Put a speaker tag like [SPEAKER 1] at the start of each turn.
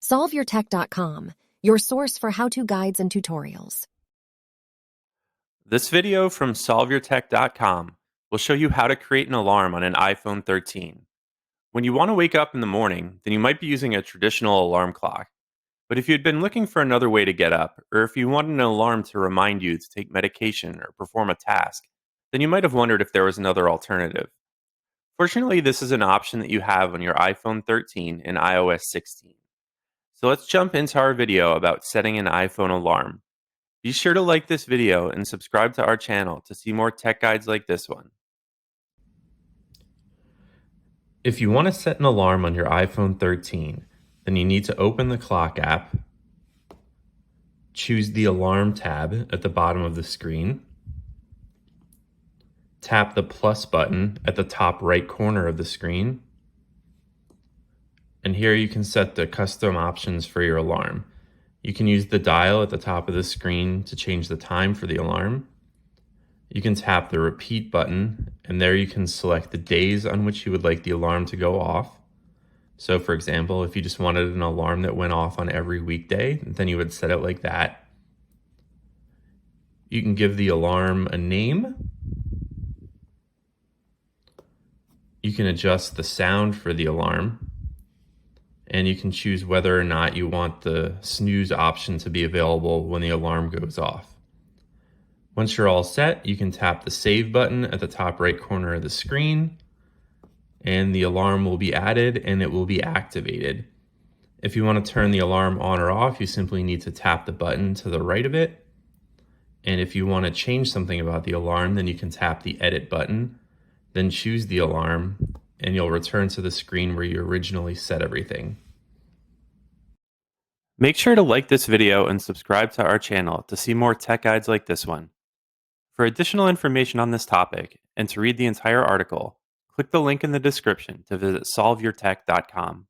[SPEAKER 1] SolveYourTech.com, your source for how-to guides and tutorials.
[SPEAKER 2] This video from SolveYourTech.com will show you how to create an alarm on an iPhone 13. When you want to wake up in the morning, then you might be using a traditional alarm clock. But if you'd been looking for another way to get up, or if you wanted an alarm to remind you to take medication or perform a task, then you might have wondered if there was another alternative. Fortunately, this is an option that you have on your iPhone 13 and iOS 16. So let's jump into our video about setting an iPhone alarm. Be sure to like this video and subscribe to our channel to see more tech guides like this one. If you want to set an alarm on your iPhone 13, then you need to open the Clock app, choose the Alarm tab at the bottom of the screen, tap the plus button at the top right corner of the screen, and here you can set the custom options for your alarm. You can use the dial at the top of the screen to change the time for the alarm. You can tap the repeat button, and there you can select the days on which you would like the alarm to go off. So for example, if you just wanted an alarm that went off on every weekday, then you would set it like that. You can give the alarm a name. You can adjust the sound for the alarm. And you can choose whether or not you want the snooze option to be available when the alarm goes off. Once you're all set, you can tap the save button at the top right corner of the screen, and the alarm will be added and it will be activated. If you want to turn the alarm on or off, you simply need to tap the button to the right of it. And if you want to change something about the alarm, then you can tap the edit button, then choose the alarm, and you'll return to the screen where you originally set everything. Make sure to like this video and subscribe to our channel to see more tech guides like this one. For additional information on this topic and to read the entire article, click the link in the description to visit SolveYourTech.com.